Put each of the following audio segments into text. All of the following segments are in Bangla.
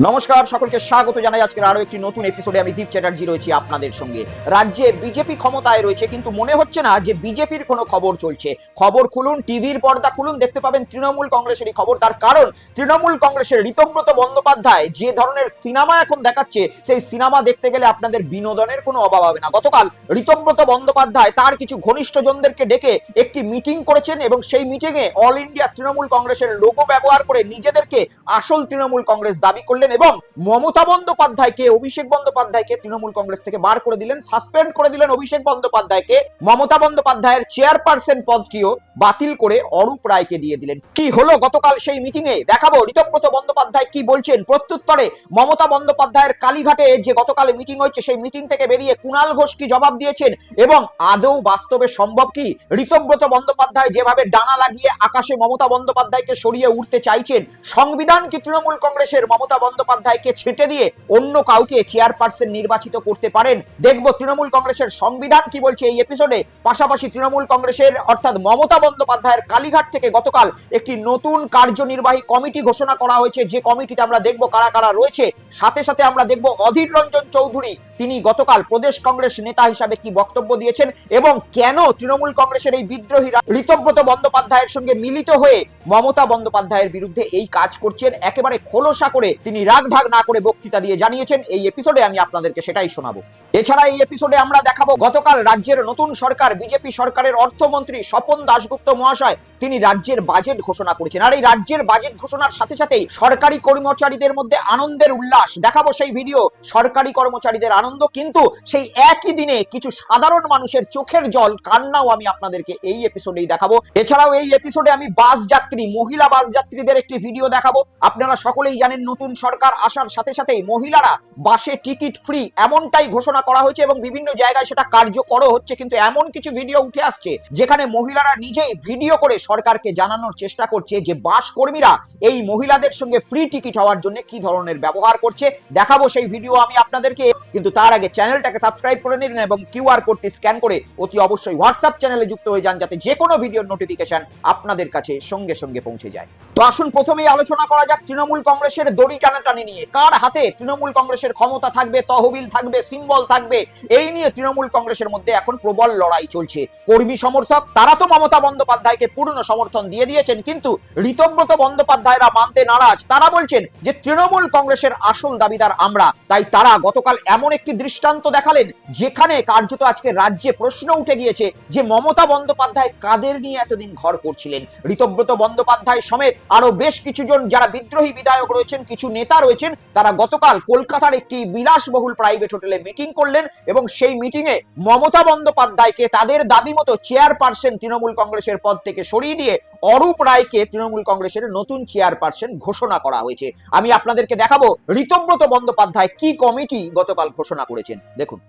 নমস্কার, সকলকে স্বাগত জানাই আজকের আরো একটি নতুন এপিসোডে। আমি দীপ চ্যাটার্জি রয়েছি আপনাদের সঙ্গে। রাজ্যে বিজেপি ক্ষমতায় রয়েছে, কিন্তু মনে হচ্ছে না যে বিজেপির কোনো খবর চলছে। খবর খুলুন, টিভির পর্দা খুলুন, দেখতে পাবেন তৃণমূল কংগ্রেসেরই খবর। তার কারণ তৃণমূল কংগ্রেসের ঋতব্রত বন্দ্যোপাধ্যায় যে ধরনের সিনেমা এখন দেখাচ্ছে, সেই সিনেমা দেখতে গেলে আপনাদের বিনোদনের কোনো অভাব হবে না। গতকাল ঋতব্রত বন্দ্যোপাধ্যায় তার কিছু ঘনিষ্ঠজনদেরকে ডেকে একটি মিটিং করেছেন এবং সেই মিটিংয়ে অল ইন্ডিয়া তৃণমূল কংগ্রেসের লোগো ব্যবহার করে নিজেদেরকে আসল তৃণমূল কংগ্রেস দাবি করলেন এবং মমতা বন্দ্যোপাধ্যায়কে, অভিষেক বন্দ্যোপাধ্যায়কে তৃণমূল কংগ্রেস থেকে বার করে দিলেন, সাসপেন্ড করে দিলেন অভিষেক বন্দ্যোপাধ্যায়কে। মমতা বন্দ্যোপাধ্যায়ের চেয়ারপারসন পদটিও বাতিল করে অরূপ রায়কে দিয়ে দিলেন। কি হলো গতকাল সেই মিটিং এ দেখাবো ঋতব্রত বন্দ্যোপাধ্যায় কি বলছেন। প্রত্যুত্তরে মমতা বন্দ্যোপাধ্যায়ের কালীঘাটে যে গতকাল মিটিং হয়েছে, সেই মিটিং থেকে বেরিয়ে কুণাল ঘোষ কি জবাব দিয়েছেন এবং আদৌ বাস্তবে সম্ভব কি ঋতব্রত বন্দ্যোপাধ্যায় যেভাবে ডানা লাগিয়ে আকাশে মমতা বন্দ্যোপাধ্যায়কে সরিয়ে উঠতে চাইছেন, সংবিধান কি তৃণমূল কংগ্রেসের মমতা বন্দ্যোপাধ্যায়কে ছেঁটে দিয়ে অন্য কাউকে চেয়ারপারসন নির্বাচিত করতে পারেন? দেখব তৃণমূল কংগ্রেসের সংবিধান কি বলছে এই এপিসোডে। পাশাপাশি তৃণমূল কংগ্রেসের অর্থাৎ মমতা বন্দ্যোপাধ্যায়ের কালীঘাট থেকে গতকাল একটি নতুন কার্যনির্বাহী কমিটি ঘোষণা করা হয়েছে, যে কমিটিতে আমরা দেখব কারা কারা রয়েছে। সাথে সাথে আমরা দেখব অধীর রঞ্জন চৌধুরী তিনি গতকাল প্রদেশ কংগ্রেস নেতা হিসাবে কি বক্তব্য দিয়েছেন এবং কেন তৃণমূল কংগ্রেসের এই বিদ্রোহীরা ঋতব্রত বন্দ্যোপাধ্যায়ের সঙ্গে মিলিত হয়ে মমতা বন্দ্যোপাধ্যায়ের বিরুদ্ধে এই কাজ করছেন। একেবারে খোলসা করে তিনি রাগ ঢাক না করে বক্তৃতা দিয়ে জানিয়েছেন। এই এপিসোডে আমি আপনাদেরকে সেটাই শোনাবো। এছাড়া এই এপিসোডে আমরা দেখাবো গতকাল রাজ্যের নতুন সরকার, বিজেপি সরকারের অর্থমন্ত্রী স্বপন দাশগুপ্ত মহাশয় তিনি রাজ্যের বাজেট ঘোষণা করেছেন। আর এই রাজ্যের বাজেট ঘোষণার সাথে সাথেই সরকারি কর্মচারীদের মধ্যে আনন্দের উল্লাস। দেখাবো সেই ভিডিও, সরকারি কর্মচারীদের আনন্দ, কিন্তু সেই একই দিনে কিছু সাধারণ মানুষের চোখের জল, কান্নাও আমি আপনাদেরকে এই এপিসোডেই দেখাবো। এছাড়াও এই এপিসোডে আমি বাস যাত্রী, মহিলা বাস যাত্রীদের একটি ভিডিও দেখাবো। আপনারা সকলেই জানেন নতুন সরকার আসার সাথে সাথেই মহিলারা বাসে টিকিট ফ্রি এমনটাই ঘোষণা করা হয়েছে এবং বিভিন্ন জায়গায় সেটা কার্যকরও হচ্ছে। কিন্তু এমন কিছু ভিডিও উঠে আসছে যেখানে মহিলারা নিজেই ভিডিও করে সরকারকে জানানোর চেষ্টা করছে যে বাস কর্মীরা এই মহিলাদের সঙ্গে ফ্রি টিকিট হওয়ার জন্য কি ধরনের ব্যবহার করছে। দেখাবো সেই ভিডিও আমি আপনাদেরকে, কিন্তু তার আগে চ্যানেলটাকে সাবস্ক্রাইব করে নিন এবং কিউআর কোডটি স্ক্যান করে অতি অবশ্যই হোয়াটসঅ্যাপ চ্যানেলে যুক্ত হয়ে যান, যাতে যে কোনো ভিডিওর নোটিফিকেশন আপনাদের কাছে সঙ্গে সঙ্গে পৌঁছে যায়। তো আসুন প্রথমেই আলোচনা করা যাক তৃণমূল কংগ্রেসের দড়ি টানাটানি নিয়ে। কার হাতে তৃণমূল কংগ্রেসের ক্ষমতা থাকবে, তহবিল থাকবে, সিম্বল থাকবে, এই নিয়ে তৃণমূল কংগ্রেসের মধ্যে এখন প্রবল লড়াই চলছে। কর্মী সমর্থক তারা তো মমতা বন্দ্যোপাধ্যায়কে পূর্ণ সমর্থন দিয়ে দিয়েছেন, কিন্তু ঋতব্রত বন্দ্যোপাধ্যায়রা মানতে নারাজ। তারা বলছেন যে তৃণমূল কংগ্রেসের আসল দাবিদার আমরা। তাই তারা গতকাল এমন একটি দৃষ্টান্ত দেখালেন যেখানে কার্যত আজকে রাজ্যে প্রশ্ন উঠে গিয়েছে যে মমতা বন্দ্যোপাধ্যায় কাদের নিয়ে এতদিন ঘর করছিলেন। ঋতব্রত বন্দ্যোপাধ্যায় সমেত আরো বেশ কিছুজন যারা বিদ্রোহী বিধায়ক রয়েছেন, কিছু নেতা রয়েছেন, তারা গতকাল কলকাতার একটি বিলাসবহুল প্রাইভেট হোটেলে মিটিং করলেন এবং সেই মিটিং এ মমতা বন্দ্যোপাধ্যায়কে তাদের দাবি মতো চেয়ারপারসন তৃণমূল কংগ্রেসের পদ থেকে সরিয়ে দিয়ে অরূপ রায়কে তৃণমূল কংগ্রেসের নতুন চেয়ারপারসন ঘোষণা করা হয়েছে। আমি আপনাদেরকে দেখাবো ঋতব্রত বন্দ্যোপাধ্যায় কি কমিটি গতকাল ঘোষণা করেছেন, দেখুন।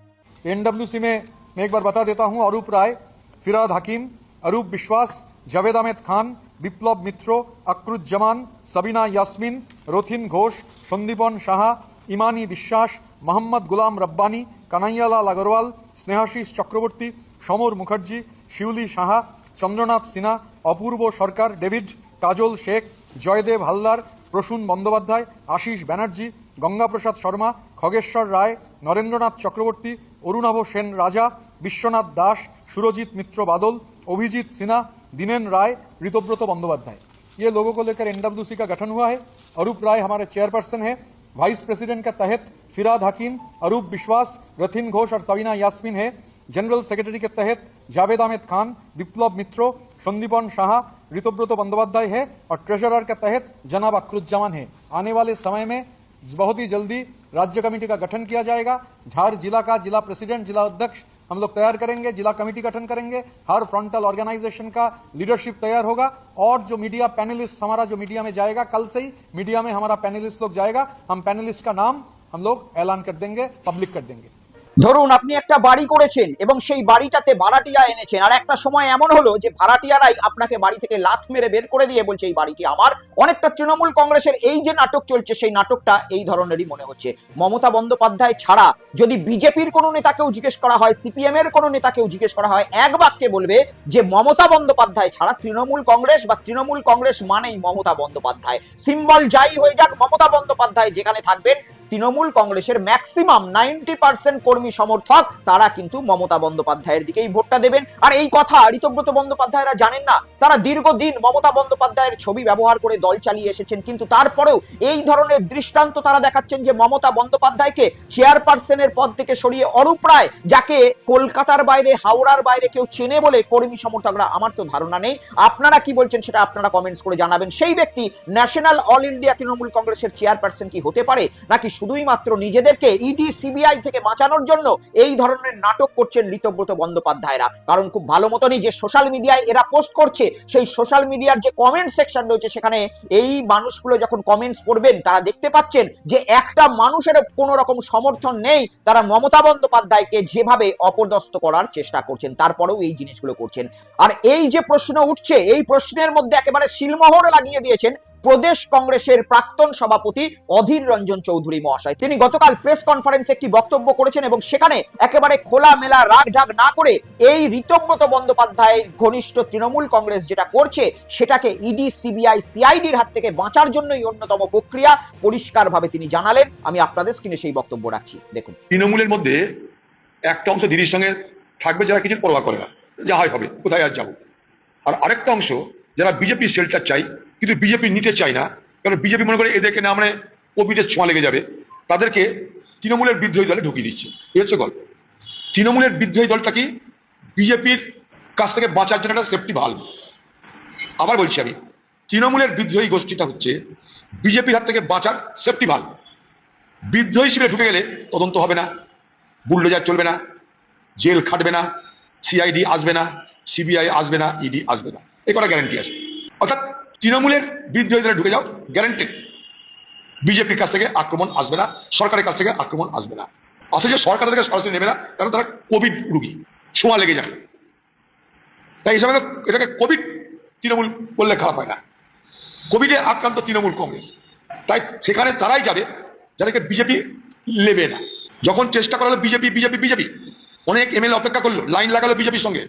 एनडब्ल्यूसी में मैं एक बार बता देता हूं, अरूप राय, फिराद हकीम, अरूप विश्वास, जावेद अहमद खान, বিপ্লব মিত্র, আকরুজ্জামান, সাবিনা ইয়াসমিন, রথিন ঘোষ, সন্দীপন সাহা, ইমানি বিশ্বাস, মোহাম্মদ গুলাম রব্বানি, কানাইয়ালাল আগরওয়াল, স্নেহাশিস চক্রবর্তী, সমর মুখার্জি, শিউলি সাহা, চন্দ্রনাথ সিনহা, অপূর্ব সরকার, ডেভিড, কাজল শেখ, জয়দেব হালদার, প্রসূন বন্দ্যোপাধ্যায়, আশিস ব্যানার্জি, গঙ্গাপ্রসাদ শর্মা, খগেশ্বর রায়, নরেন্দ্রনাথ চক্রবর্তী, অরুণাভ সেন রাজা, বিশ্বনাথ দাস, সুরজিत मित्र बादल, अभिजीत सिन्हा, दिनेन राय, ऋतव्रत बंदोपाध्याय, ये लोगों को लेकर एनडब्ल्यूसी का गठन हुआ है। अरूप राय हमारे चेयरपर्सन है। वाइस प्रेसिडेंट के तहत फिराद हकीम, अरूप विश्वास, रथिन घोष और सवीना यास्मीन है। जनरल सेक्रेटरी के तहत जावेद अहमद खान, विप्लव मित्र, संदीपन शाह, ऋतव्रत बंदोपाध्याय है और ट्रेजरर के तहत जनाब अकरुज्जामान है। आने वाले समय में बहुत ही जल्दी राज्य कमेटी का गठन किया जाएगा। झार जिला का जिला प्रेसिडेंट, जिला अध्यक्ष हम लोग तैयार करेंगे, जिला कमेटी गठन करेंगे, हर फ्रंटल ऑर्गेनाइजेशन का लीडरशिप तैयार होगा और जो मीडिया पैनलिस्ट हमारा जो मीडिया में जाएगा, कल से ही मीडिया में हमारा पैनलिस्ट लोग जाएगा, हम पैनलिस्ट का नाम हम लोग ऐलान कर देंगे, पब्लिक कर देंगे। ধরুন আপনি একটা বাড়ি করেছেন এবং সেই বাড়িটাতে ভাড়াটিয়া এনেছেন, আর একটা সময় এমন হলো যে ভাড়াটিয়ারাই আপনাকে বাড়ি থেকে লাথ মেরে বের করে দিয়ে বলছে এই বাড়িটি আমার। অনেকটা তৃণমূল কংগ্রেসের এই যে নাটক চলছে সেই নাটকটা এই ধরনেরই মনে হচ্ছে। মমতা বন্দ্যোপাধ্যায় ছাড়া যদি বিজেপির কোনো নেতাকেও জিজ্ঞেস করা হয়, সিপিএম এর কোনো নেতাকেও জিজ্ঞেস করা হয়, এক বাক্যে বলবে যে মমতা বন্দ্যোপাধ্যায় ছাড়া তৃণমূল কংগ্রেস বা তৃণমূল কংগ্রেস মানেই মমতা বন্দ্যোপাধ্যায়। সিম্বল যাই হয়ে যাক, মমতা বন্দ্যোপাধ্যায় যেখানে থাকবেন তৃণমূল কংগ্রেসের ম্যাক্সিমাম 90% কর্মী সমর্থক তারা কিন্তু মমতা বন্দ্যোপাধ্যায়ের দিকেই ভোটটা দেবেন। আর এই কথা ঋতব্রত বন্দ্যোপাধ্যায়রা জানেন না। তারা দীর্ঘদিন মমতা বন্দ্যোপাধ্যায়ের ছবি ব্যবহার করে দল চালিয়ে এসেছেন, কিন্তু তারপরেও এই ধরনের দৃষ্টান্ত তারা দেখাচ্ছেন যে মমতা বন্দ্যোপাধ্যায়কে চেয়ারপারসনের পদ থেকে সরিয়ে অরূপ রায়, যাকে কলকাতার বাইরে হাওড়ার বাইরে কেউ চেনে বলে কর্মী সমর্থকরা, আমার তো ধারণা নেই, আপনারা কি বলছেন সেটা আপনারা কমেন্টস করে জানাবেন। সেই ব্যক্তি ন্যাশনাল অল ইন্ডিয়া তৃণমূল কংগ্রেসের চেয়ারপারসন কি হতে পারে, নাকি শুধুই মাত্র নিজেদেরকে ইডি সিবিআই থেকে বাঁচানোর জন্য এই ধরনের নাটক করছেন ঋতব্রত বন্দ্যোপাধ্যায়রা? কারণ খুব ভালো মতনই যে সোশ্যাল মিডিয়ায় এরা পোস্ট করছে, সেই সোশ্যাল মিডিয়ার যে কমেন্ট সেকশন রয়েছে সেখানে এই মানুষগুলো যখন কমেন্টস করবেন তারা দেখতে পাচ্ছেন যে একটা মানুষের কোনো রকম সমর্থন নেই। তারা মমতা বন্দ্যোপাধ্যায়কে যেভাবে অপদস্থ করার চেষ্টা করছেন তারপরেও এই জিনিসগুলো করছেন। আর এই যে প্রশ্ন উঠছে, এই প্রশ্নের মধ্যে একেবারে শিলমোহর লাগিয়ে দিয়েছেন প্রদেশ কংগ্রেসের প্রাক্তন সভাপতি অধীর রঞ্জন চৌধুরী মহাশয়। তিনি গতকাল প্রেস কনফারেন্সে একটি বক্তব্য করেছেন এবং সেখানে একেবারে খোলামেলা রাগ ঢাক না করে এই ঋতব্রত বন্দ্যোপাধ্যায় ঘনিষ্ঠ তৃণমূল কংগ্রেস যেটা করছে সেটাকে ইডি সিবিআই সিআইডির হাত থেকে বাঁচার জন্যই অন্যতম প্রক্রিয়া পরিষ্কারভাবে তিনি জানালেন। আমি আপনাদের স্ক্রিনে সেই বক্তব্য রাখছি, দেখুন। তৃণমূলের মধ্যে একটা অংশ দিদির সঙ্গে থাকবে যারা কিছু পরোয়া করে না, যা হয় হবে, কোথায় আর যাবো। আর আরেকটা অংশ যারা বিজেপি শেল্টার চাই কিন্তু বিজেপি নিতে চায় না, কারণ বিজেপি মনে করে এদেরকে না মানে কোভিডের ছোঁয়া লেগে যাবে, তাদেরকে তৃণমূলের বিদ্রোহী দলে ঢুকিয়ে দিচ্ছে। এই হচ্ছে গল্প। তৃণমূলের বিদ্রোহী দলটা কি বিজেপির কাছ থেকে বাঁচার জন্য একটা সেফটি ভাল্ব। আবার বলছি আমি, তৃণমূলের বিদ্রোহী গোষ্ঠীটা হচ্ছে বিজেপির হাত থেকে বাঁচার সেফটি ভাল্ব। বিদ্রোহী শিবিরে ঢুকে গেলে তদন্ত হবে না, বুলডোজার চলবে না, জেল খাটবে না, সিআইডি আসবে না, সিবিআই আসবে না, ইডি আসবে না, এই কটা গ্যারান্টি আছে। অর্থাৎ তৃণমূলের বিদ্রোহীরা ঢুকে যাও, গ্যারান্টেড বিজেপির কাছ থেকে আক্রমণ আসবে না, সরকারের কাছ থেকে আক্রমণ আসবে না। অথচ সরকার থেকে সরাসরি নেবে না, কারণ তারা কোভিড রুগী, ছোঁয়া লেগে যাবে। তাই হিসাবে এটাকে কোভিড তৃণমূল বললে খারাপ হয় না, কোভিডে আক্রান্ত তৃণমূল কংগ্রেস। তাই সেখানে তারাই যাবে যাদেরকে বিজেপি নেবে না। যখন চেষ্টা করা হলো বিজেপি বিজেপি বিজেপি, অনেক এমএলএ অপেক্ষা করলো, লাইন লাগালো বিজেপির সঙ্গে।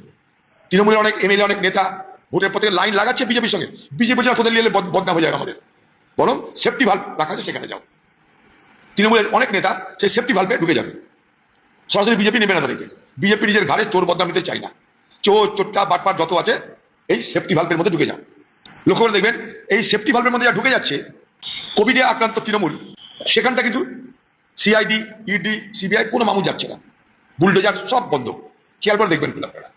তৃণমূলের অনেক এমএলএ অনেক নেতা ভোটের পথে লাইন লাগাচ্ছে বিজেপির সঙ্গে। বিজেপি যারা তোদের নিয়ে বদনাম হয়ে যাবে আমাদের, বরং সেফটি ভাল্ব রাখা আছে সেখানে যাও। তৃণমূলের অনেক নেতা সেই সেফটি ভাল্বে ঢুকে যাবে, সরাসরি বিজেপি নেবে না তাদেরকে। বিজেপি নিজের ঘাড়ে চোর বদনাম নিতে চায় না। চোর চোরটা বাটপাট যত আছে এই সেফটি ভাল্বের মধ্যে ঢুকে যাও। লক্ষ্য করে দেখবেন এই সেফটি ভাল্বের মধ্যে যা ঢুকে যাচ্ছে কোভিডে আক্রান্ত তৃণমূল, সেখানটা কিন্তু সিআইডি ইডি সিবিআই কোনো মামু যাচ্ছে না, বুলডোজার সব বন্ধ। খেয়াল করে দেখবেন আপনারা।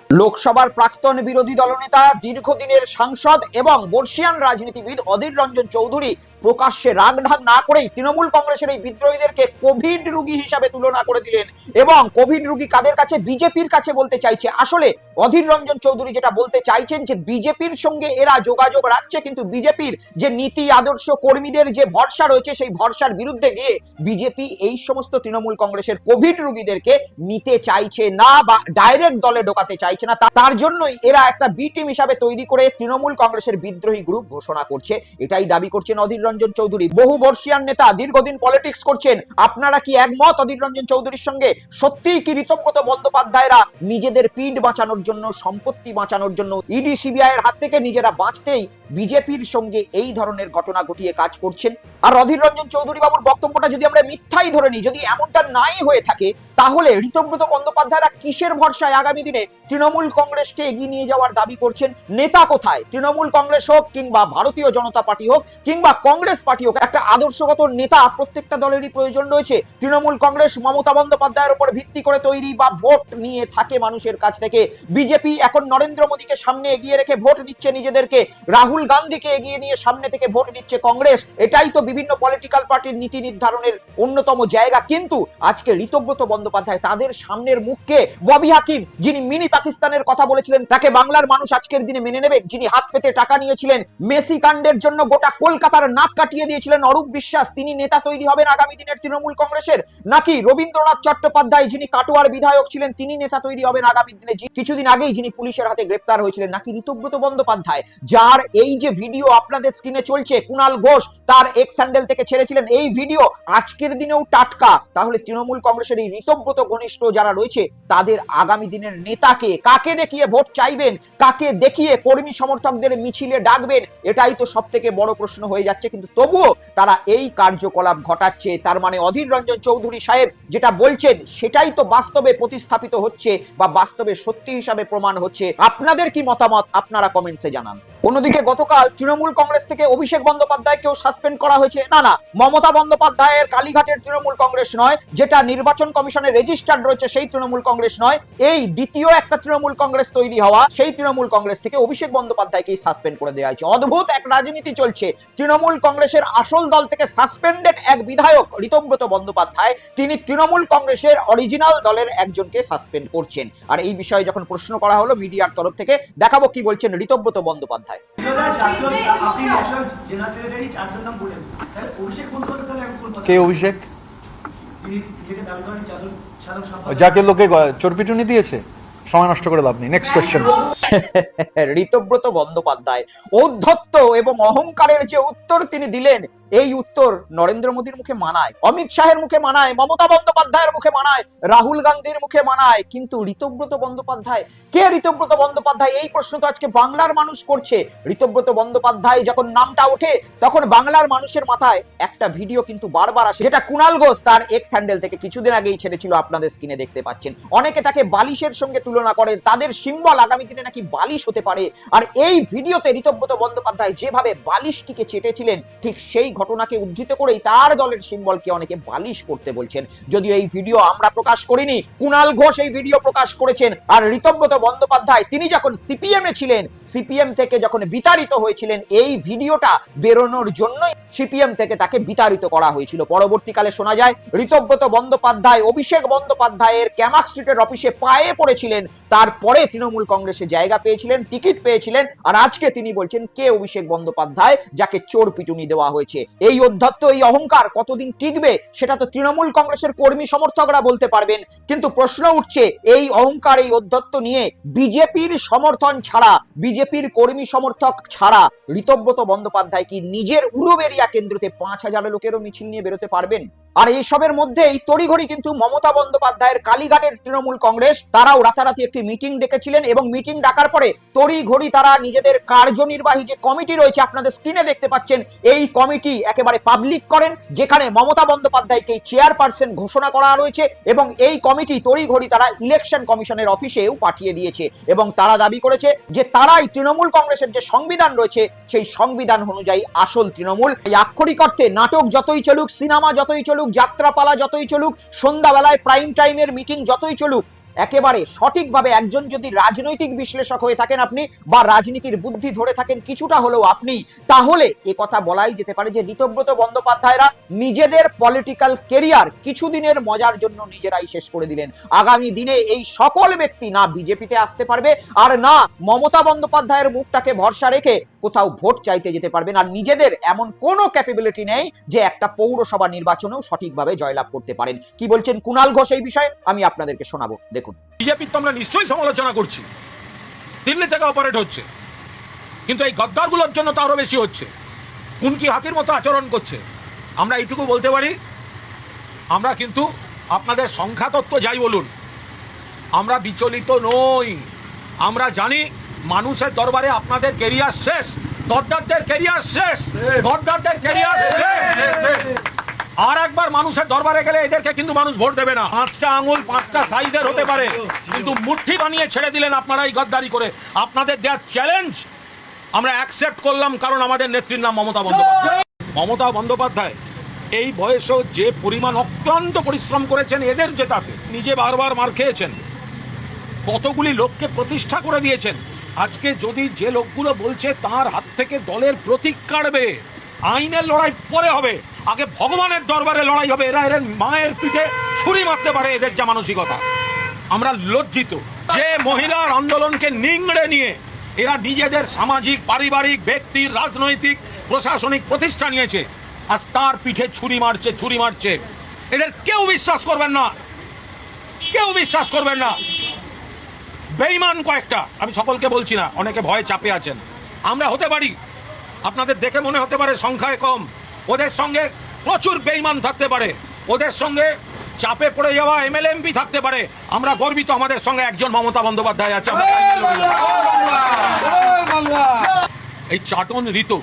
লোকসভার প্রাক্তন বিরোধী দলনেতা, দীর্ঘদিনের সাংসদ এবং বর্ষিয়ান রাজনীতিবিদ অধীর রঞ্জন চৌধুরী প্রকাশ্যে রাগঢাক না করেই তৃণমূল কংগ্রেসের এই বিদ্রোহীদেরকে কোভিড রোগী হিসাবে তুলনা করে দিলেন। এবং কোভিড রোগী কাদের কাছে? বিজেপির কাছে বলতে চাইছে। আসলে অধীর রঞ্জন চৌধুরী যেটা বলতে চাইছেন যে বিজেপির সঙ্গে এরা যোগাযোগ রাখছে, কিন্তু বিজেপির যে নীতি আদর্শ, কর্মীদের যে ভরসা রয়েছে সেই ভরসার বিরুদ্ধে গিয়ে বিজেপি এই সমস্ত তৃণমূল কংগ্রেসের কোভিড রোগীদেরকে নিতে চাইছে না বা ডাইরেক্ট দলে ঢোকাতে চাইছে না। তার জন্যই এরা একটা বি টিম হিসাবে তৈরি করে তৃণমূল কংগ্রেসের বিদ্রোহী গ্রুপ ঘোষণা করছে, এটাই দাবি করছেন অধীর রঞ্জন চৌধুরী। বহু বর্ষিয়ান নেতা, দীর্ঘদিন পলিটিক্স করছেন। আপনারা কি একমত অধীর রঞ্জন চৌধুরীর সঙ্গে? সত্যিই কি ঋতব্রত বন্দ্যোপাধ্যায়রা নিজেদের পিঠ বাঁচানোর জন্য, সম্পত্তি বাঁচানোর জন্য, ইডি সিবিআই এর হাত থেকে নিজেরা বাঁচতেই বিজেপির সঙ্গে এই ধরনের ঘটনা ঘটিয়ে কাজ করছেন? আর অধীর রঞ্জন চৌধুরী বাবুর বক্তব্যটা যদি আমরা মিথ্যাই ধরে নিই, যদি এমনটা নাই হয়ে থাকে, তাহলে ঋতব্রত বন্দ্যোপাধ্যায়রা কিসের ভরসায় আগামী দিনে তৃণমূল কংগ্রেসকে এগিয়ে নিয়ে যাওয়ার দাবি করছেন? নেতা কোথায়? তৃণমূল কংগ্রেস হোক কিংবা ভারতীয় জনতা পার্টি হোক কিংবা কংগ্রেস পার্টি হোক, একটা আদর্শগত নেতা প্রত্যেকটা দলেরই প্রয়োজন রয়েছে। তৃণমূল কংগ্রেস মমতা বন্দ্যোপাধ্যায়ের উপর ভিত্তি করে তৈরি বা ভোট নিয়ে থাকে মানুষের কাছ থেকে। বিজেপি এখন নরেন্দ্র মোদীকে সামনে এগিয়ে রেখে ভোট নিচ্ছে নিজেদেরকে, রাহুল গান্ধীকে এগিয়ে নিয়ে সামনে থেকে ভোট নিচ্ছে কংগ্রেস। এটাই তো বিভিন্ন পলিটিক্যাল পার্টির নীতি নির্ধারণের অন্যতম জায়গা। কিন্তু আজকে ঋতব্রত বন্দ্যোপাধ্যায় বন্দ্যোপাধ্যায়, তাদের সামনের মুখকে ববি হাকিম, যিনি মিনি পাকিস্তানের কথা বলেছিলেন, তাকে বাংলার মানুষ আজকের দিনে মেনে নেবেন, যিনি হাত পেতে টাকা নিয়েছিলেন, মেসি কাণ্ডের জন্য গোটা কলকাতার নাক কাটিয়ে দিয়েছিলেন অরূপ বিশ্বাস, তিনি নেতা তৈরি হবেন আগামী দিনের তৃণমূল কংগ্রেসের? নাকি রবীন্দ্রনাথ চট্টোপাধ্যায়, যিনি কাটোয়ার বিধায়ক ছিলেন, তিনি নেতা তৈরি হবেন আগামী দিনে, কিছুদিন আগেই যিনি পুলিশের হাতে গ্রেপ্তার হয়েছিলেন? নাকি ঋতব্রত বন্দ্যোপাধ্যায়, যার এই যে ভিডিও আপনাদের স্ক্রিনে চলছে, কুণাল ঘোষ তার এক্স হ্যান্ডেল থেকে ছেড়েছিলেন, এই ভিডিও আজকের দিনেও টাটকা? তাহলে তৃণমূল কংগ্রেসের এই ঋতব্রত ঘনিষ্ঠ যারা রয়েছে, তাদের আগামী দিনের নেতাকে, কাকে দেখিয়ে ভোট চাইবেন, কাকে দেখিয়ে কর্মী সমর্থকদের মিছিলে ডাকবেন, এটাই তো সব থেকে বড় প্রশ্ন হয়ে যাচ্ছে। কিন্তু তবুও তারা এই কার্যকলাপ ঘটাচ্ছে, তার মানে অধীর রঞ্জন চৌধুরী সাহেব যেটা বলছেন সেটাই তো বাস্তবে প্রতিস্থাপিত হচ্ছে বা বাস্তবে সত্যি হিসাবে প্রমাণ হচ্ছে। আপনাদের কি মতামত আপনারা কমেন্টসে জানান। অন্যদিকে গতকাল তৃণমূল কংগ্রেস থেকে অভিষেক বন্দ্যোপাধ্যায়কেও সাসপেন্ড করা হয়েছে। না, মমতা বন্দ্যোপাধ্যায়ের কালীঘাটের তৃণমূল কংগ্রেস নয়, যেটা নির্বাচন কমিশনে রেজিস্টার্ড রয়েছে সেই তৃণমূল কংগ্রেস নয়, এই দ্বিতীয় একটা তৃণমূল কংগ্রেস তৈরি হওয়া সেই তৃণমূল কংগ্রেস থেকে অভিষেক বন্দ্যোপাধ্যায়কেই সাসপেন্ড করে দেওয়া হয়েছে। অদ্ভুত এক রাজনীতি চলছে। তৃণমূল কংগ্রেসের আসল দল থেকে সাসপেন্ডেড এক বিধায়ক ঋতব্রত বন্দ্যোপাধ্যায়, তিনি তৃণমূল কংগ্রেসের অরিজিনাল দলের একজনকে সাসপেন্ড করছেন। আর এই বিষয়ে যখন প্রশ্ন করা হলো মিডিয়ার তরফ থেকে, দেখাবো কি বলছেন ঋতব্রত বন্দ্যোপাধ্যায়। কে অভিষেক? যাকে লোকে চোরপিটুনি দিয়েছে? সময় নষ্ট করে লাভ নেই, নেক্সট কোশ্চেন। ঋতব্রত বন্দ্যোপাধ্যায় ঔদ্ধত্য এবং অহংকারের যে উত্তর তিনি দিলেন, এই উত্তর নরেন্দ্র মোদীর মুখে মানায়, অমিত শাহের মুখে মানায়, মমতা বন্দ্যোপাধ্যায়ের মুখে মানায়, রাহুল গান্ধীর মুখে মানায়, কিন্তু ঋতব্রত বন্দ্যোপাধ্যায় কে? ঋতব্রত বন্দ্যোপাধ্যায়, এই প্রশ্ন তো আজকে বাংলার মানুষ করছে। ঋতব্রত বন্দ্যোপাধ্যায় যখন নামটা ওঠে, তখন বাংলার মানুষের মাথায় একটা ভিডিও কিন্তু বারবার আসে, যেটা কুণাল ঘোষ তার এক্স হ্যান্ডেল থেকে কিছুদিন আগেই ছেড়েছিল, আপনাদের স্ক্রিনে দেখতে পাচ্ছেন। অনেকে তাকে বালিশের সঙ্গে তুলনা করে, তাদের সিম্বল আগামী দিনে নাকি বালিশ হতে পারে। আর এই ভিডিওতে ঋতব্রত বন্দ্যোপাধ্যায় যেভাবে বালিশটিকে চেটেছিলেন, ঠিক সেই ঘটনাকে উদ্ধৃত করেই তার দলের সিম্বলকে অনেকে বালিশ করতে বলছেন। যদিও এই ভিডিও আমরা প্রকাশ করিনি, কুণাল ঘোষ এই ভিডিও প্রকাশ করেছেন। আর ঋতব্রত বন্দ্যোপাধ্যায় তিনি যখন সিপিএম এ ছিলেন, সিপিএম থেকে যখন বিতাড়িত হয়েছিলেন, এই ভিডিওটা বেরোনোর জন্যই সিপিএম থেকে তাকে বিতাড়িত করা হয়েছিল। পরবর্তীকালে শোনা যায় ঋতব্রত বন্দ্যোপাধ্যায় অভিষেক বন্দ্যোপাধ্যায়ের ক্যামাক স্ট্রিটের অফিসে পায়ে পড়েছিলেন, তারপরে তৃণমূল কংগ্রেসে জায়গা পেয়েছিলেন, টিকিট পেয়েছিলেন। আর আজকে তিনি বলছেন কে অভিষেক বন্দ্যোপাধ্যায়, যাকে চোর পিটুনি দেওয়া হয়েছে। এই অধ্যত্ত, এই অহংকার কতদিন টিকবে সেটা তো তৃণমূল কংগ্রেসের কর্মী সমর্থকরা বলতে পারবেন। কিন্তু প্রশ্ন উঠছে, এই অহংকার, এই অধ্যত্ত নিয়ে বিজেপির সমর্থন ছাড়া, বিজেপির কর্মী সমর্থক ছাড়া ঋতব্রত বন্দ্যোপাধ্যায় কি নিজের উলুবেড়িয়া কেন্দ্রতে 5,000 লোকেরও মিছিল নিয়ে বেরোতে পারবেন? আর এইসবের মধ্যেই তড়িঘড়ি কিন্তু মমতা বন্দ্যোপাধ্যায়ের কালীঘাটের তৃণমূল কংগ্রেস তারাও রাতারাতি একটি মিটিং ডেকেছিলেন, এবং মিটিং ডাকার পরে তড়িঘড়ি তারা নিজেদের কার্যনির্বাহী যে কমিটি রয়েছে, আপনাদের স্ক্রিনে দেখতে পাচ্ছেন, এই কমিটি একেবারে পাবলিক করেন, যেখানে মমতা বন্দ্যোপাধ্যায়কে চেয়ারপারসন ঘোষণা করা রয়েছে। এবং এই কমিটি তড়িঘড়ি তারা ইলেকশন কমিশনের অফিসেও পাঠিয়ে দিয়েছে, এবং তারা দাবি করেছে যে তারাই তৃণমূল কংগ্রেসের যে সংবিধান রয়েছে, সেই সংবিধান অনুযায়ী আসল তৃণমূল। এই আক্ষরিক অর্থে নাটক যতই চলুক, সিনেমা যতই চলুক, যাত্রাপালা যতই চলুক, সন্ধ্যাবেলায় প্রাইম টাইমের মিটিং যতই চলুক, একেবারে সঠিকভাবে একজন যদি রাজনৈতিক বিশ্লেষক হয়ে থাকেন আপনি, বা রাজনীতির বুদ্ধি ধরে থাকেন কিছুটা হলেও আপনি, তাহলে এ কথা বলাই যেতে পারে যে ঋতব্রত বন্দ্যোপাধ্যায়রা নিজেদের পলিটিক্যাল কেরিয়ার কিছুদিনের মজার জন্য নিজেরাই শেষ করে দিলেন। আগামী দিনে এই সকল ব্যক্তি না বিজেপিতে আসতে পারবে, আর না মমতা বন্দ্যোপাধ্যায়ের মুখটাকে ভরসা রেখে কোথাও ভোট চাইতে যেতে পারবেন। আর নিজেদের এমন কোনো ক্যাপাবিলিটি নেই যে একটা পৌরসভা নির্বাচনেও সঠিকভাবে জয়লাভ করতে পারেন। কি বলছেন কুণাল ঘোষ এই বিষয়ে, আমি আপনাদেরকে শোনাবো, দেখুন। বিজেপির তো আমরা নিশ্চয়ই সমালোচনা করছি, দিল্লি থেকে অপারেট হচ্ছে, কিন্তু এই গদ্দারগুলোর জন্য তো আরো বেশি হচ্ছে, কুনকি হাতির মতো আচরণ করছে। আমরা এইটুকু বলতে পারি, আমরা কিন্তু আপনাদের সংখ্যাতত্ত্ব যাই বলুন, আমরা বিচলিত নই। আমরা জানি মানুষের দরবারে আপনাদের কেরিয়ার শেষ, গদ্দারদের কেরিয়ার শেষ, গদ্দারদের কেরিয়ার শেষ। আর একবার মানুষের দরবারে গেলে এদেরকে কিন্তু মানুষ ভোট দেবে না। 5টা আঙুল 5টা সাইজের হতে পারে, কিন্তু মুঠি বানিয়ে ছেড়ে দিলেন আপনারা এই গদ্দারি করে। আপনাদের দেওয়ার চ্যালেঞ্জ আমরা অ্যাকসেপ্ট করলাম, কারণ আমাদের নেত্রীর নাম মমতা বন্দ্যোপাধ্যায়। মমতা বন্দ্যোপাধ্যায় এই বয়সেও যে পরিমাণ অক্লান্ত পরিশ্রম করেছেন এদের জেতাতে, নিজে বারবার মার খেয়েছেন, কতগুলি লোককে প্রতিষ্ঠা করে দিয়েছেন। আজকে যদি যে লোকগুলো বলছে তার হাত থেকে দলের প্রতীক কাটবে, আইনের লড়াই পরে হবে, আগে ভগবানের দরবারে লড়াই হবে। এরা এর মায়ের পিঠে ছুরি মারতে পারে, এদের যা মানসিকতা। আমরা লজ্জিত যে মহিলার আন্দোলনকে নিংড়ে নিয়ে এরা নিজেদের সামাজিক, পারিবারিক, ব্যক্তির, রাজনৈতিক, প্রশাসনিক প্রতিষ্ঠা নিয়েছে, আজ তার পিঠে ছুরি মারছে। এদের কেউ বিশ্বাস করবেন না, কেউ বিশ্বাস করবেন না। বেঈমান কয়েকটা, আমি সকলকে বলছি না, অনেকে ভয়ে চাপে আছেন। আমরা হতে পারি, আপনাদের দেখে মনে হতে পারে সংখ্যায় কম, ওদের সঙ্গে প্রচুর বেঈমান থাকতে পারে, ওদের সঙ্গে চাপে পড়ে যাওয়া এমএলএ এমপি থাকতে পারে। আমরা গর্বিত আমাদের সঙ্গে একজন মমতা বন্দ্যোপাধ্যায় আছে। এই চাটন ঋতু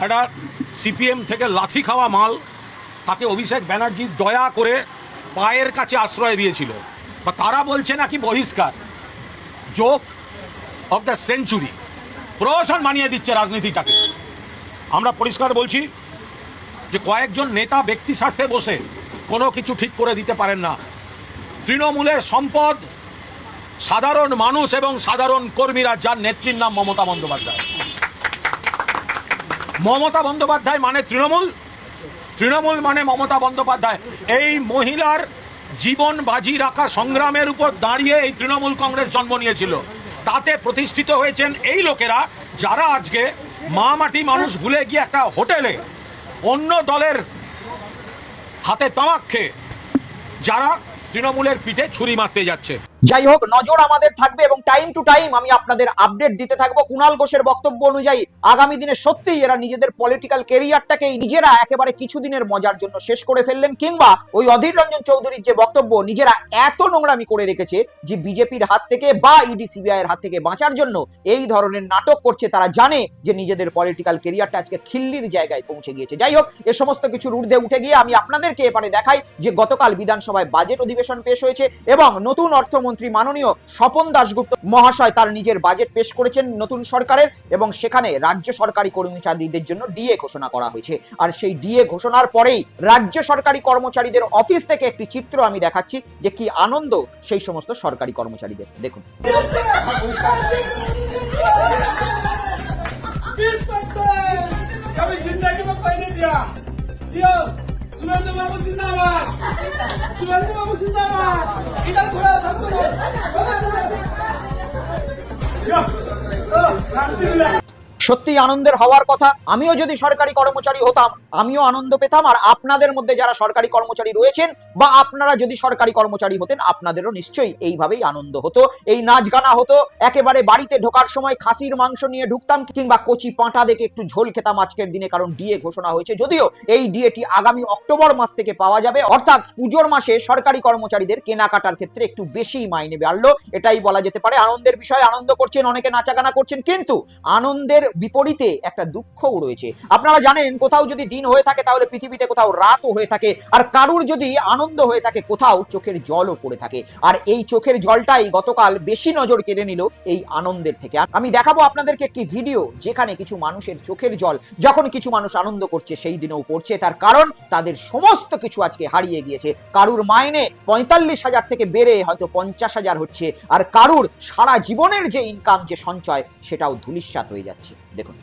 একটা সিপিএম থেকে লাথি খাওয়া মাল, তাকে অভিষেক ব্যানার্জি দয়া করে পায়ের কাছে আশ্রয় দিয়েছিল, বা তারা বলছে নাকি বহিষ্কার। জোক অফ দ্য সেঞ্চুরি, প্রহসন মানিয়ে দিচ্ছে রাজনীতিটাকে। আমরা পরিষ্কার বলছি যে কয়েকজন নেতা ব্যক্তি স্বার্থে বসে কোনো কিছু ঠিক করে দিতে পারেন না। তৃণমূলের সম্পদ সাধারণ মানুষ এবং সাধারণ কর্মীরা, যার নেত্রীর নাম মমতা বন্দ্যোপাধ্যায়। মমতা বন্দ্যোপাধ্যায় মানে তৃণমূল, তৃণমূল মানে মমতা বন্দ্যোপাধ্যায়। এই মহিলার জীবন বাজি রাখা সংগ্রামের উপর দাঁড়িয়ে এই তৃণমূল কংগ্রেস জন্ম নিয়েছিল। তাতে প্রতিষ্ঠিত হয়েছেন এই লোকেরা, যারা আজকে মা মাটি মানুষ ভুলে গিয়ে একটা হোটেলে অন্য দলের হাতে তামাক খেয়ে যারা তৃণমূলের পিঠে ছুরি মারতে যাচ্ছে। যাই হোক, নজর আমাদের থাকবে এবং টাইম টু টাইম আমি আপনাদের আপডেট দিতে থাকবো। কুণাল ঘোষের বক্তব্য অনুযায়ী আগামী দিনে সত্যিই এরা নিজেদের পলিটিক্যাল কেরিয়ারটাকে নিজেরা একেবারে কিছুদিনের মজার জন্য শেষ করে ফেললেন, কিংবা ওই অধীর রঞ্জন চৌধুরীর যে বক্তব্য, নিজেরা এত নোংরামি করে রেখেছে যে বিজেপির হাত থেকে বা ইডি সিবিআই এর হাত থেকে বাঁচার জন্য এই ধরনের নাটক করছে। তারা জানে যে নিজেদের পলিটিক্যাল কেরিয়ারটা আজকে খিল্লির জায়গায় পৌঁছে গিয়েছে। যাই হোক, এ সমস্ত কিছুর ঊর্ধ্বে উঠে গিয়ে আমি আপনাদেরকে এবারে দেখাই যে গতকাল বিধানসভায় বাজেট অধিবেশন পেশ হয়েছে এবং নতুন অর্থমন্ত্রী মাননীয় স্বপন দাশগুপ্ত মহাশয় তার নিজের বাজেট পেশ করেছেন নতুন সরকারের, এবং সেখানে রাজ্য সরকারি কর্মচারীদের জন্য ডিএ ঘোষণা করা হয়েছে। আর সেই ডিএ ঘোষণার পরেই রাজ্য সরকারি কর্মচারীদের অফিস থেকে একটি চিত্র আমি দেখাচ্ছি যে কি আনন্দ সেই সমস্ত সরকারি কর্মচারীদের। দেখুন। सुरेंद्र बाबू जिंदाबाद, सुरेंद्र बाबू जिंदाबाद, इधर थोड़ा शांति मिला। সত্যি আনন্দের হওয়ার কথা। আমিও যদি সরকারি কর্মচারী হতাম আমিও আনন্দ পেতাম, আর আপনাদের মধ্যে যারা সরকারি কর্মচারী রয়েছেন বা আপনারা যদি সরকারি কর্মচারী হতেন আপনাদেরও নিশ্চয়ই এইভাবেই আনন্দ হতো, এই নাচ গানা হতো। একেবারে বাড়িতে ঢোকার সময় খাসির মাংস নিয়ে ঢুকতাম, কিংবা কচি পাঁটা দেখে একটু ঝোল খেতাম আজকের দিনে, কারণ ডিএ ঘোষণা হয়েছে। যদিও এই ডিএটি আগামী অক্টোবর মাস থেকে পাওয়া যাবে, অর্থাৎ পুজোর মাসে সরকারি কর্মচারীদের কেনাকাটার ক্ষেত্রে একটু বেশি মাইনে বাড়লো, এটাই বলা যেতে পারে। আনন্দের বিষয়, আনন্দ করছেন, অনেকে নাচাগানা করছেন, কিন্তু আনন্দের বিপরীতে একটা দুঃখও রয়েছে। আপনারা জানেন, কোথাও যদি দিন হয়ে থাকে তাহলে পৃথিবীতে কোথাও রাতও হয়ে থাকে, আর কারুর যদি আনন্দ হয়ে থাকে কোথাও চোখের জলও পড়ে থাকে। আর এই চোখের জলটাই গতকাল বেশি নজর কেড়ে নিল এই আনন্দের থেকে। আমি দেখাবো আপনাদেরকে একটি ভিডিও যেখানে কিছু মানুষের চোখের জল, যখন কিছু মানুষ আনন্দ করছে সেই দিনেও পড়ছে। তার কারণ তাদের সমস্ত কিছু আজকে হারিয়ে গিয়েছে। কারুর মাইনে 45,000 থেকে বেড়ে হয়তো 50,000 হচ্ছে, আর কারুর সারা জীবনের যে ইনকাম, যে সঞ্চয়, সেটাও ধূলিসাৎ হয়ে যাচ্ছে। দেখুন।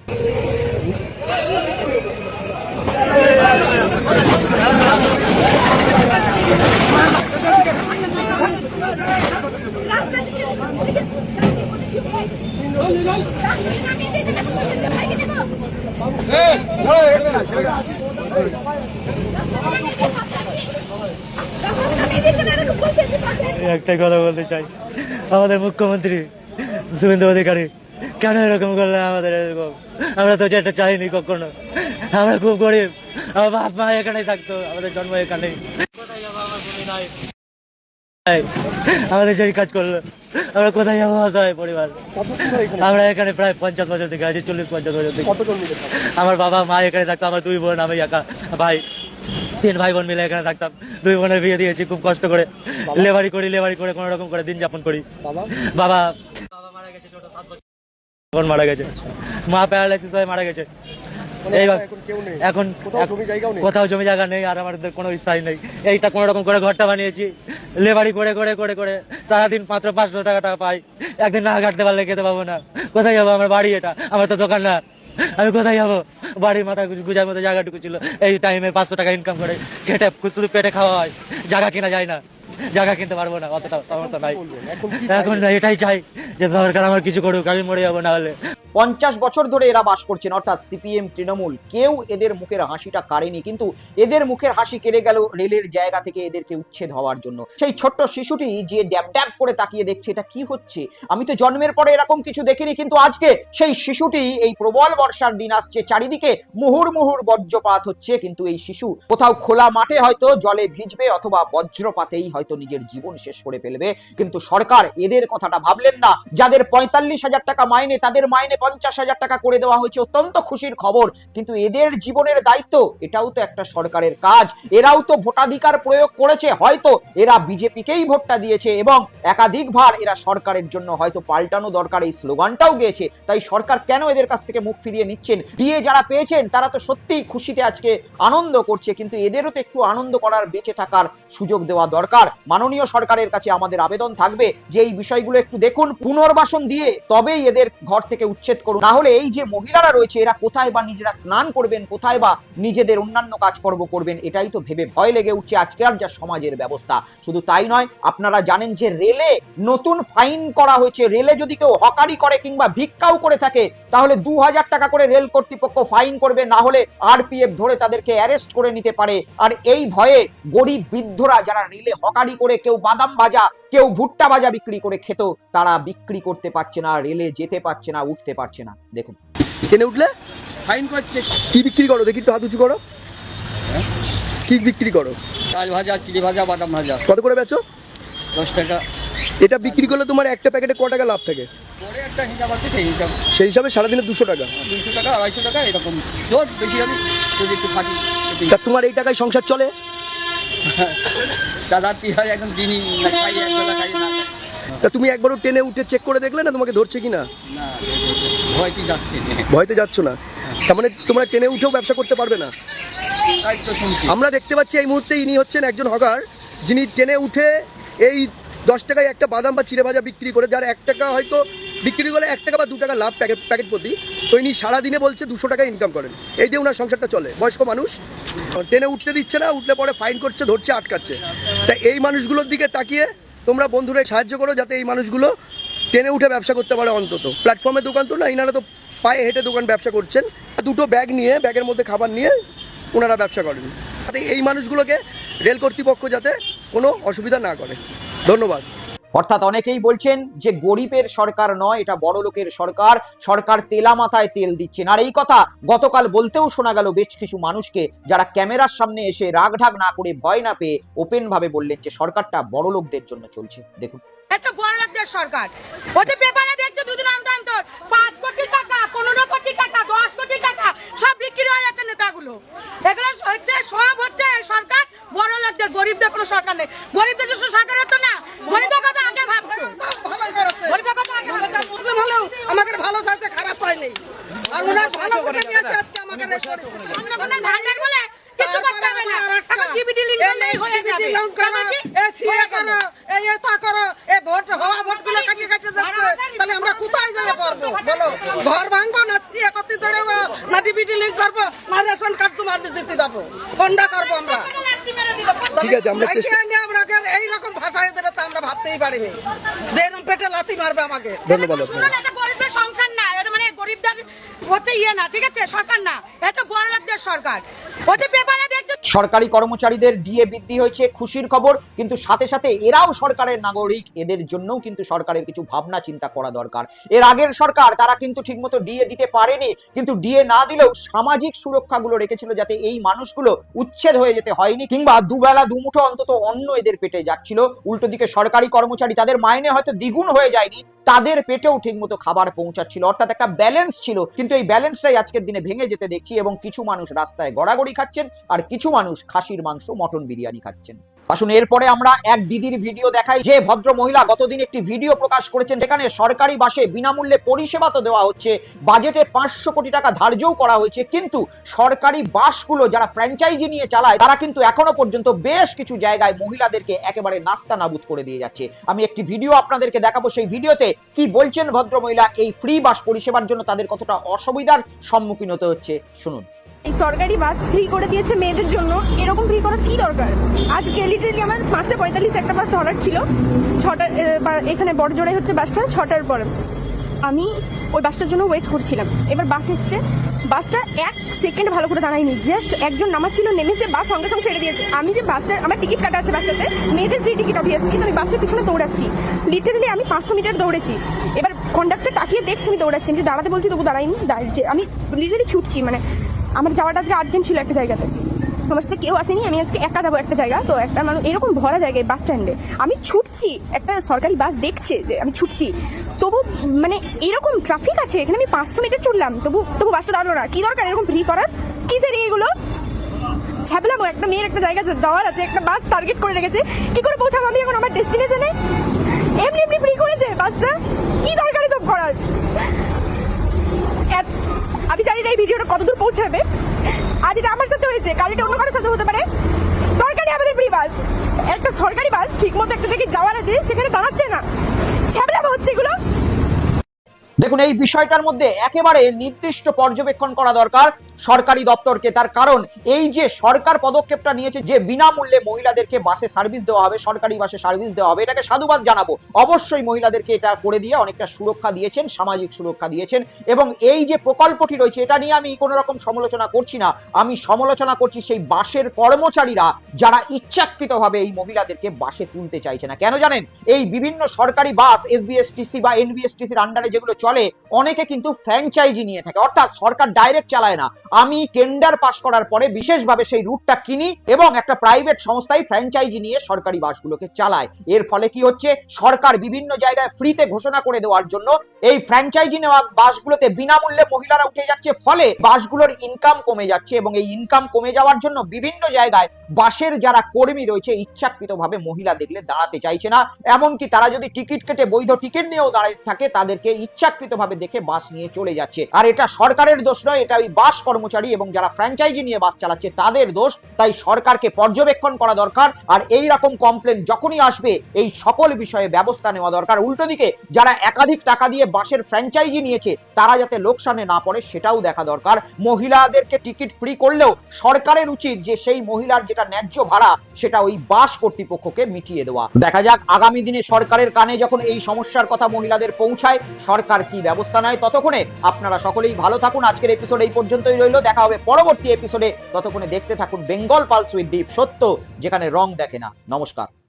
একটাই কথা বলতে চাই, আমাদের মুখ্যমন্ত্রী শুভেন্দু অধিকারী কেন এরকম করলে আমাদের এরকম? আমরা তো যেটা চাইনি কখনো, আমরা খুব গরিব, আমার বাপ মা এখানেই থাকতো, আমাদের জন্ম এখানেই, আমাদের সেই কাজ করলো, আমরা কোথায় যাবো? অসহায় পরিবার, আমরা এখানে প্রায় 50 বছর থেকে আছি, 40-50 বছর থেকে। আমার বাবা মা এখানে থাকতো, আমার 2 বোন, আমি একা ভাই, 3 ভাই বোন মিলে এখানে থাকতাম। 2 বোনের বিয়ে দিয়েছি খুব কষ্ট করে, লেবারি করে কোনো রকম করে দিন যাপন করি। বাবা মারা গেছে, ছোট 7 বছর মারা গেছে, মা প্যারালাইসিস হয়ে মারা গেছে। এখন কোথাও জমি জায়গা নেই, আর আমাদের কোনো স্থায়ী নেই। এইটা কোনো রকম করে ঘরটা বানিয়েছি, লেবারি করে সারাদিন মাত্র 500 টাকা পাই। একদিন না কাটতে পারলে খেতে পাবো না, কোথায় যাবো? আমার বাড়ি এটা, আমার তো দোকান না, আমি কোথায় যাবো? বাড়ির মাথা গুজার মতো জায়গাটুকু ছিল, এই টাইমে 500 টাকা ইনকাম করে খেটে শুধু পেটে খাওয়া হয়, জায়গা কেনা যায় না, জায়গা কিনতে পারবো না, অতটা সামর্থ্য নাই এখন। এটাই চাই যে সরকার আমার কিছু করুক, আমি মরে যাবো না হলে। 50 বছর ধরে এরা বাস করছেন, অর্থাৎ সিপিএম তৃণমূল, কেউ এদের মুখের হাসিটা কাড়েনি, কিন্তু এদের মুখের হাসি কেড়ে গেল রেলের জায়গা থেকে এদেরকে উচ্ছেদ হওয়ার জন্য। সেই ছোট্ট শিশুটি যে ড্যাব ড্যাব করে তাকিয়ে দেখছে এটা কি হচ্ছে, আমি তো জন্মের পরে এরকম কিছু দেখিনি, কিন্তু আজকে সেই শিশুটি, এই প্রবল বর্ষার দিন আসছে, চারিদিকে মুহুর মুহুর বজ্রপাত হচ্ছে, কিন্তু এই শিশু কোথাও খোলা মাঠে হয়তো জলে ভিজবে অথবা বজ্রপাতেই হয়তো নিজের জীবন শেষ করে ফেলবে। কিন্তু সরকার এদের কথাটা ভাবলেন না। যাদের 45,000 টাকা মাইনে, তাদের মাইনে 50,000 টাকা করে দেওয়া হয়েছে, অত্যন্ত খুশির খবর। কিন্তু এদের জীবনের দায়িত্ব, এটাও তো একটা সরকারের কাজ। এরাও তো ভোটাধিকার প্রয়োগ করেছে, হয়তো এরা বিজেপিকেই ভোটটা দিয়েছে এবং একাধিকবার এরা সরকারের জন্য হয়তো পাল্টানো দরকার এই স্লোগানটাও গিয়েছে। তাই সরকার কেন এদের কাছ থেকে মুখ ফিরিয়ে নিচ্ছেন? ডিএ যারা পেয়েছেন তারা তো সত্যিই খুশিতে আজকে আনন্দ করছে, কিন্তু এদেরও তো একটু আনন্দ করার, বেঁচে থাকার সুযোগ দেওয়া দরকার। মাননীয় সরকারের কাছে আমাদের আবেদন থাকবে যে এই বিষয়গুলো একটু দেখুন, পুনর্বাসন দিয়ে তবেই এদের ঘর থেকে উচ্ছেদ করুন। না হলে এই যে মহিলারা রয়েছে এরা কোথায় বা নিজেরা স্নান করবেন, কোথায় বা নিজেদের অন্যান্য কাজকর্ম করবেন, এটাই তো ভেবে ভয় লেগে উঠছে আজকের যা সমাজের ব্যবস্থা। শুধু তাই নয়, আপনারা জানেন যে রেলে নতুন ফাইন করা হয়েছে। রেলে যদি কেউ হকারি করে কিংবা ভিক্ষাও করে থাকে তাহলে 2000 টাকা করে রেল কর্তৃপক্ষ ফাইন করবে, না হলে আরপিএফ ধরে তাদেরকে অ্যারেস্ট করে নিতে পারে। আর এই ভয়ে গরিব বৃদ্ধরা যারা রেলে হকারি করে, কেউ বাদাম ভাজা, কেউ ভুট্টা ভাজা বিক্রি করে খেত, তারা বিক্রি করতে পারছে না, রেলে যেতে পারছে না, উঠতে পারছে না। দেখুন, ট্রেনে উঠলে ফাইন করছে। কি বিক্রি করো দেখি, একটু হাত উঁচু করো। কি বিক্রি করো? চাল ভাজা, চিড়ি ভাজা, বাদাম ভাজা। কত করে বেচো? 10 টাকা। এটা বিক্রি করলে তোমার একটা প্যাকেটে ক টাকা লাভ থাকে? পরে একটা হিসাব আছে, সেই হিসাবে সারাদিনে 200 টাকা, 200 টাকা, 250 টাকা, এরকম জোর বেশি হবে যদি একটু খাটি। তা তোমার এই টাকায় সংসার চলে? চালাতে হয়, একদম দিনই খাই, একবেলা খাই না। তা তুমি একবারও ট্রেনে উঠে চেক করে দেখলে না তোমাকে ধরছে কিনা? না, ভয়তে যাচ্ছে। ভয়তে যাচ্ছ না, তার মানে তোমরা ট্রেনে উঠেও ব্যবসা করতে পারবে না। তাই তো শুনছি। আমরা দেখতে পাচ্ছি এই মুহূর্তে ইনি হচ্ছেন একজন হকার, যিনি ট্রেনে উঠে এই 10 টাকায় একটা বাদাম বা চিড়ে ভাজা বিক্রি করে, যার 1 টাকা হয়তো বিক্রি করলে 1 টাকা বা 2 টাকা লাভ প্যাকেট প্রতি, তো ইনি সারাদিনে বলছে 200 টাকা ইনকাম করেন। এই দিয়ে ওনার সংসারটা চলে। বয়স্ক মানুষ, ট্রেনে উঠতে দিচ্ছে না, উঠলে পরে ফাইন করছে, ধরছে, আটকাচ্ছে। তা এই মানুষগুলোর দিকে তাকিয়ে তোমরা বন্ধুরা সাহায্য করো, যাতে এই মানুষগুলো ট্রেনে উঠে ব্যবসা করতে পারে। অন্তত প্ল্যাটফর্মে দোকান তো না, ইনারা তো পায়ে হেঁটে দোকান ব্যবসা করছেন, 2টো ব্যাগ নিয়ে, ব্যাগের মধ্যে খাবার নিয়ে ওনারা ব্যবসা করেন। যাতে এই মানুষগুলোকে রেল কর্তৃপক্ষ যাতে কোনো অসুবিধা না করে। ধন্যবাদ। অর্থাৎ অনেকেই বলছেন যে গরিবের সরকার নয়, এটা বড় লোকের সরকার, সরকার তেলা মাথায় তেল দিচ্ছেন। আর এই কথা গতকাল বলতেও শোনা গেল বেশ কিছু মানুষকে, যারা ক্যামেরার সামনে এসে রাগঢাক না করে, ভয় না পেয়ে ওপেন ভাবে বললেন যে সরকারটা বড় লোকদের জন্য চলছে। দেখুন, এটা বড় লোকদের সরকার। ওতে পেপারে দেখছো দুদিন অন্তর 5 কোটি টাকা, 15 কোটি টাকা, 10 কোটি টাকা সব বিক্রি হয়ে যাচ্ছে নেতাগুলো। এগুলো হচ্ছে সব হচ্ছে সরকার বড় লোকদের, গরিবদের কোনো সরকার নেই। গরিবদের যদি সরকার হতো না, গরিবদের কথা আগে ভাবতো। গরিবদের কথা আগে ভাবতো। মুসলিম হলেও আমাদের ভালো থাকতে খারাপ হয় নেই, আর ওনার ভালো করে নিয়েছে আজকে আমাদের এই পরিস্থিতি। আমরা কোনো ঢাকার বলে কিছু করতে হবে না, এখন ডিবিটি লিংক করলেই হয়ে যাবে। এই সিএ করো, এই এটা করো, এই ভোট হওয়া ভোটগুলো কাটিয়ে কাটিয়ে যাচ্ছে, তাহলে আমরা কোথায় যেয়ে পড়বো বলো? ঘর ভাঙবো না সিএ করতে দেবো, না ডিবিটি লিংক করবো, না রেশন কার্ড তোমার দিতে যাবো, কোনটা করবো আমরা? ঠিক আছে, আমরা আমরা এইরকম ভাষায় দেবে তা আমরা ভাবতেই পারিনি যে এরকম পেটে লাথি মারবে আমাকে। ধন্যবাদ। এটা গরিবদের সংসার না, এটা মানে গরিবদের হচ্ছে ইয়ে না, ঠিক আছে, সরকার না, এটা বড় লোকদের সরকার। ওতে পেপারে দেখছো সরকারি কর্মচারীদের ডিএ বৃদ্ধি হয়েছে, খুশির খবর, কিন্তু সাথে সাথে এরাও সরকারের নাগরিক, এদের জন্যও কিন্তু সরকারের কিছু ভাবনা চিন্তা করা দরকার। এর আগের সরকার তারা কিন্তু ঠিকমতো ডিএ দিতে পারেনি, কিন্তু ডিএ না দিলেও সামাজিক সুরক্ষাগুলো রেখেছিল, যাতে এই মানুষগুলো উচ্ছেদ হয়ে যেতে হয়নি, কিংবা দুবেলা দুমুঠো অন্তত অন্ন এদের পেটে যাচ্ছিল। উল্টো দিকে সরকারি কর্মচারী, তাদের মাইনে হয়তো দ্বিগুণ হয়ে যায়নি, তাদের পেটেও ঠিকমতো খাবার পৌঁছাচ্ছিল, অর্থাৎ একটা ব্যালেন্স ছিল। কিন্তু এই ব্যালেন্সটাই আজকের দিনে ভেঙে যেতে দেখছি, এবং কিছু মানুষ রাস্তায় গড়াগড়ি খাচ্ছেন, আর কিছু মানুষ খাসির মাংস, মটন বিরিয়ানি খাচ্ছেন। আসুন এরপরে আমরা এক দিদির ভিডিও দেখাই, যে ভদ্র মহিলা গতদিন একটি ভিডিও প্রকাশ করেছেন যেখানে সরকারি বাসে বিনামূল্যে পরিষেবা তো দেওয়া হচ্ছে, বাজেটে 500 কোটি টাকা ধার্যও করা হয়েছে, কিন্তু সরকারি বাসগুলো যারা ফ্র্যাঞ্চাইজি নিয়ে চালায় তারা কিন্তু এখনো পর্যন্ত বেশ কিছু জায়গায় মহিলাদেরকে একেবারে নাস্তানাবুদ করে দিয়ে যাচ্ছে। আমি একটি ভিডিও আপনাদেরকে দেখাবো, সেই ভিডিওতে কি বলছেন ভদ্র মহিলা, এই ফ্রি বাস পরিষেবার জন্য তাদের কতটা অসুবিধার সম্মুখীন হতে হচ্ছে শুনুন। এই সরকারি বাস ফ্রি করে দিয়েছে মেয়েদের জন্য, এরকম ফ্রি করার কি দরকার? আজকে লিটারালি আমার 5:45 একটা বাস ধরার ছিল, 6টা এখানে বড়জোড়াই হচ্ছে বাসটা 6টার পরে। আমি ওই বাসটার জন্য ওয়েট করছিলাম, এবার বাস এসছে, বাসটা 1 সেকেন্ড ভালো করে দাঁড়ায়নি, জাস্ট একজন নামাচ্ছিল, নেমেছে, বাস সঙ্গে সঙ্গে ছেড়ে দিয়েছে। আমি যে বাসটার আমার টিকিট কাটা আছে বাসটাতে, মেয়েদের ফ্রি টিকিট অবভিয়াসলি, কিন্তু আমি বাসটার পিছনে দৌড়াচ্ছি, লিটারালি আমি 500 মিটার দৌড়েছি। এবার কন্ডাক্টর তাকিয়ে দেখছি আমি দৌড়াচ্ছি, যে দাঁড়াতে বলছি তবু দাঁড়াইনি, আমি লিটারালি ছুটছি, মানে আমার যাওয়াটা আজকে আর্জেন্ট ছিল একটা জায়গাতে, আমার সাথে কেউ আসেনি, আমি আজকে একা যাবো একটা জায়গা, তো একটা মানুষ এরকম ভরা জায়গায় বাস স্ট্যান্ডে আমি ছুটছি, একটা সরকারি বাস দেখছে যে আমি ছুটছি, তবু মানে এরকম ট্রাফিক আছে এখানে, আমি 500 মিটার চললাম, তবু বাসটা দাঁড়ালো না। কি দরকার এরকম ফ্রি করার? কিসের এগুলো? ছাপলাম, একটা মেয়ের একটা জায়গা যাওয়ার আছে, একটা বাস টার্গেট করে রেখেছে, কি করে পৌঁছাবো আমি এখন আমার ডেস্টিনেশনে? এমনি এমনি ফ্রি করেছে বাসটা, কি দরকার এসব করার? আমি জানি না এই ভিডিওটা কতদূর পৌঁছাবে, আজ এটা আমার সাথে হয়েছে, কাল এটা অন্য কারোর সাথে হতে পারে। দরকারি আমাদের ফ্রি বাস, একটা সরকারি বাস ঠিক মতো একটা জায়গায় যাওয়ার আছে, সেখানে দাঁড়াচ্ছে না, ছ্যাবলামো হচ্ছে এগুলো। দেখুন এই বিষয়টার মধ্যে একেবারে নির্দিষ্ট পর্যবেক্ষণ করা দরকার সরকারি দপ্তরকে, তার কারণ এই যে সরকার পদক্ষেপটা নিয়েছে যে বিনামূল্যে মহিলাদেরকে বাসে সার্ভিস দেওয়া হবে, সরকারি বাসে সার্ভিস দেওয়া হবে, এটাকে সাধুবাদ জানাবো। অবশ্যই মহিলাদেরকে এটা করে দিয়ে অনেকটা সুরক্ষা দিয়েছেন, সামাজিক সুরক্ষা দিয়েছেন, এবং এই যে প্রকল্পটি রয়েছে এটা নিয়ে আমি কোনো রকম সমালোচনা করছি না, আমি সমালোচনা করছি সেই বাসের কর্মচারীরা যারা ইচ্ছাকৃতভাবে এই মহিলাদেরকে বাসে তুলতে চাইছে না। কেন জানেন? এই বিভিন্ন সরকারি বাস এসবিএসটিসি বা এনবিএসটিসির আন্ডারে যেগুলো চলে, অনেকে কিন্তু ফ্র্যাঞ্চাইজি নিয়ে থাকে, অর্থাৎ সরকার ডাইরেক্ট চালায় না, আমি টেন্ডার পাস করার পরে বিশেষভাবে সেই রুটটা কিনি এবং একটা প্রাইভেট সংস্থায় ফ্র্যাঞ্চাইজি নিয়ে সরকারি বাসগুলোকে চালায়। এর ফলে কি হচ্ছে, সরকার বিভিন্ন জায়গায় ফ্রিতে ঘোষণা করে দেওয়ার জন্য এই ফ্র্যাঞ্চাইজি নেওয়া বাসগুলোতে বিনামূল্যে মহিলারা উঠে যাচ্ছে, ফলে বাসগুলোর ইনকাম কমে যাচ্ছে, এবং এই ইনকাম কমে যাওয়ার জন্য বিভিন্ন জায়গায় বাসের যারা কর্মী রয়েছে ইচ্ছাকৃতভাবে মহিলা দেখলে দাঁড়াতে চাইছে না, এমনকি তারা যদি টিকিট কেটে বৈধ টিকিট নিয়েও দাঁড়িয়ে থাকে তাদেরকে ইচ্ছাকৃতভাবে দেখে বাস নিয়ে চলে যাচ্ছে। আর এটা সরকারের দোষ নয়, এটা ওই বাস কর্মচারী এবং যারা ফ্র্যাঞ্চাইজি নিয়ে বাস চালাচ্ছে তাদের দোষ। তাই সরকারকে পর্যবেক্ষণ করা দরকার, আর এই রকম কমপ্লেন যখনই আসবে এই সকল বিষয়ে ব্যবস্থা নেওয়া দরকার। উল্টো দিকে যারা একাধিক টাকা দিয়ে বাসের ফ্র্যাঞ্চাইজি নিয়েছে তারা যাতে লোকসানে না পড়ে সেটাও দেখা দরকার। মহিলাদেরকে টিকিট ফ্রি করলেও সরকারের উচিত যে সেই মহিলার যেটা ন্যায্য ভাড়া সেটা ওই বাস কর্তৃপক্ষকে মিটিয়ে দেওয়া। দেখা যাক আগামী দিনে সরকারের কানে যখন এই সমস্যার কথা মহিলাদের পৌঁছায় সরকার কি ব্যবস্থা নেয়। ততক্ষণে আপনারা সকলেই ভালো থাকুন। আজকের এপিসোড এই পর্যন্তই রইল, দেখা হবে পরবর্তী এপিসোডে। ততক্ষণে দেখতে থাকুন বেঙ্গল পালস উইথ দীপ, সত্য যেখানে রং দেখে না। নমস্কার।